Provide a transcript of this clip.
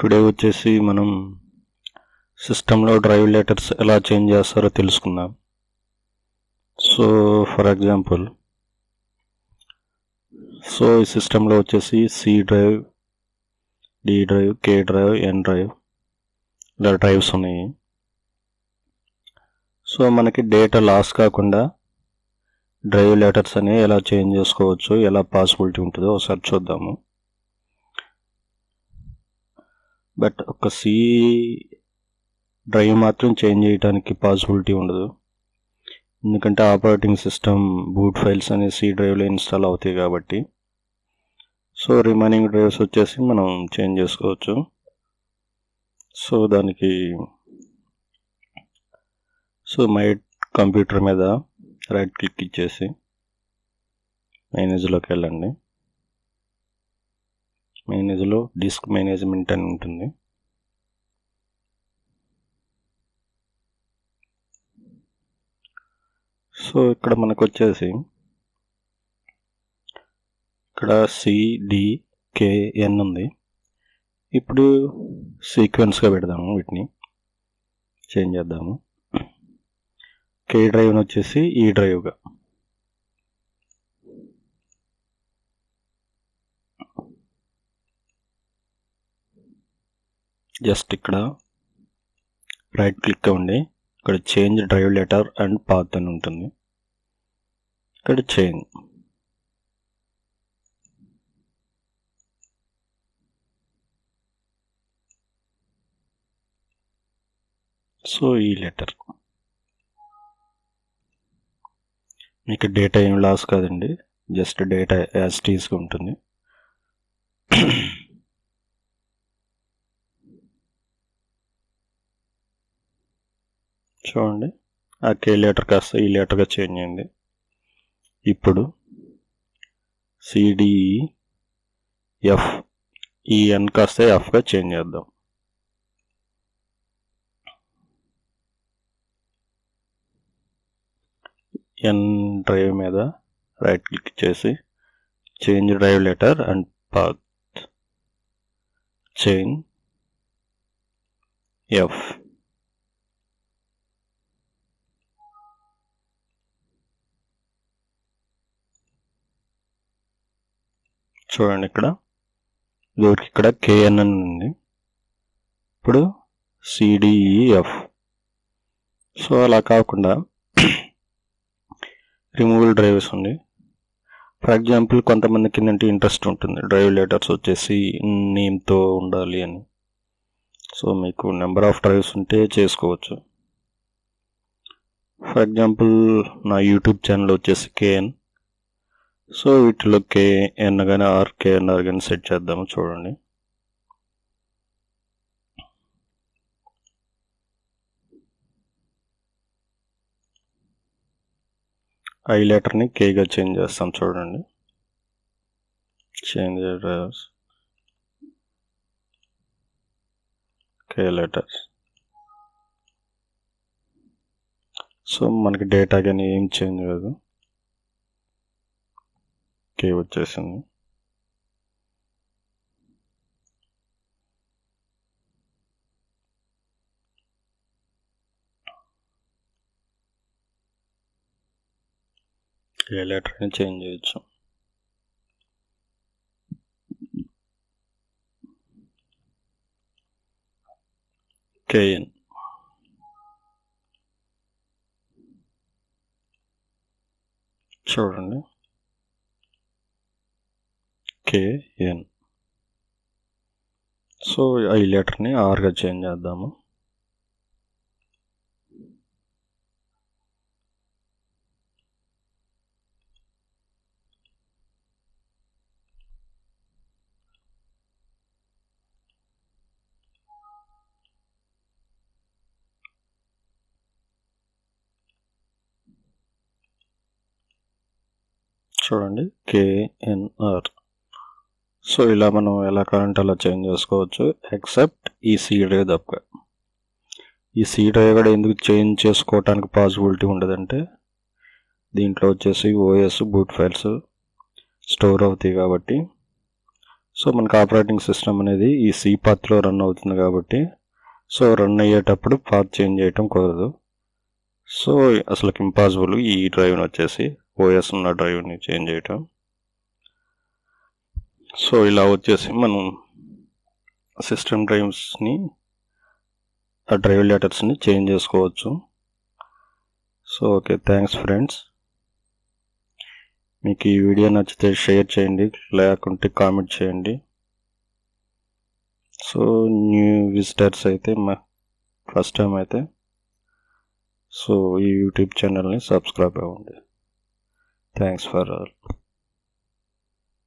Today వచ్చేసి మనం సిస్టంలో డ్రైవ్ లెటర్స్ ఎలా చేంజ్ చేస్తారో తెలుసుకుందాం. సో ఫర్ ఎగ్జాంపుల్ ఈ సిస్టంలో వచ్చేసి సి డ్రైవ్, డి డ్రైవ్, కే డ్రైవ్, ఎన్ డ్రైవ్ ఇలా డ్రైవ్స్ ఉన్నాయి. సో మనకి డేటా లాస్ కాకుండా డ్రైవ్ లెటర్స్ అనేవి ఎలా చేంజ్ చేసుకోవచ్చు, ఎలా పాసిబిలిటీ ఉంటుందో ఒకసారి చూద్దాము. బట్ ఒక సి డ్రైవ్ మాత్రం చేంజ్ చేయడానికి పాసిబిలిటీ ఉండదు, ఎందుకంటే ఆపరేటింగ్ సిస్టమ్ బూట్ ఫైల్స్ అనేవి సి డ్రైవ్లో ఇన్స్టాల్ అవుతాయి కాబట్టి. సో రిమైనింగ్ డ్రైవ్స్ వచ్చేసి మనం చేంజ్ చేసుకోవచ్చు. సో దానికి మై కంప్యూటర్ మీద రైట్ క్లిక్ ఇచ్చేసి మేనేజ్లోకి వెళ్ళండి. మేనేజ్లో డిస్క్ మేనేజ్మెంట్ అని ఉంటుంది. సో ఇక్కడ మనకు వచ్చేసి ఇక్కడ CDKN ఉంది. ఇప్పుడు సీక్వెన్స్గా పెడదాము, వీటిని చేంజ్ చేద్దాము. కే డ్రైవ్ని వచ్చేసి ఈ డ్రైవ్గా, జస్ట్ ఇక్కడ రైట్ క్లిక్ అవ్వండి. ఇక్కడ change drive letter and path అని ఉంటుంది. ఇక్కడ చేంజ్. సో ఈ లెటర్ మీకు డేటా ఏం లాస్ కాదండి, జస్ట్ డేటా యాజ్ ఇట్ ఈస్గా ఉంటుంది. చూడండి, ఆ కే లెటర్ కాస్త ఈ లెటర్గా చేంజ్ అయింది. ఇప్పుడు CDEF ఈ ఎన్ కాస్త ఎఫ్గా చేంజ్ చేద్దాం. ఎన్ డ్రైవ్ మీద రైట్ క్లిక్ చేసి change drive letter and path, change F. చూడండి, ఇక్కడ KN అని ఉంది. ఇప్పుడు CDEF. సో అలా కాకుండా రిమూవల్ డ్రైవ్స్ ఉంది. ఫర్ ఎగ్జాంపుల్ కొంతమందికి ఏంటంటే ఇంట్రెస్ట్ ఉంటుంది డ్రైవ్ లెటర్స్ వచ్చేసి నేమ్తో ఉండాలి అని. సో మీకు నెంబర్ ఆఫ్ డ్రైవ్స్ ఉంటే చేసుకోవచ్చు. ఫర్ ఎగ్జాంపుల్ నా యూట్యూబ్ ఛానల్ వచ్చేసి KN. సో వీటిలో KN కానీ KNR కానీ సెట్ చేద్దాము. చూడండి, ఐ లెటర్ని కేగా చేంజ్ చేస్తాం. చూడండి, చేంజ్ డ్రైవ్స్ కే లెటర్స్. సో మనకి డేటా కానీ ఏం చేంజ్ కాదు, కే వచ్చేసింది. ఏ లెటర్ని చేంజ్ చేయొచ్చు. KN. చూడండి, KN. సో ఈ లెటర్ని ఆర్గా చేంజ్ చేద్దాము. చూడండి, KNR. సో ఇలా మనం ఎలా కావాలంటే అలా చేంజ్ చేసుకోవచ్చు, ఎక్సెప్ట్ ఈ సి డ్రైవ్ తప్ప. ఈ సి డ్రైవ్ కూడా ఎందుకు చేంజ్ చేసుకోవటానికి పాసిబిలిటీ ఉండదంటే దీంట్లో వచ్చేసి OS బూట్ ఫైల్స్ స్టోర్ అవుతాయి కాబట్టి. సో మనకు ఆపరేటింగ్ సిస్టమ్ అనేది ఈ సి పాత్లో రన్ అవుతుంది కాబట్టి సో రన్ అయ్యేటప్పుడు పాత్ చేంజ్ చేయటం కుదరదు. సో అసలు ఇంపాసిబుల్ ఈ డ్రైవ్ని వచ్చేసి ఓఎస్ ఉన్న డ్రైవ్ని చేంజ్ చేయటం. సో ఇలా వచ్చేసి మనం సిస్టమ్ డ్రైవ్స్ని ఆ డ్రైవ్ లెటర్స్ని చేంజ్ చేసుకోవచ్చు. So okay, thanks friends. మీకు ఈ వీడియో నచ్చితే షేర్ చేయండి, లేకుంటే కామెంట్ చేయండి. సో న్యూ విజిటర్స్ అయితే ఫస్ట్ టైం అయితే సో ఈ యూట్యూబ్ ఛానల్ని సబ్స్క్రైబ్ అవ్వండి. Thanks for all.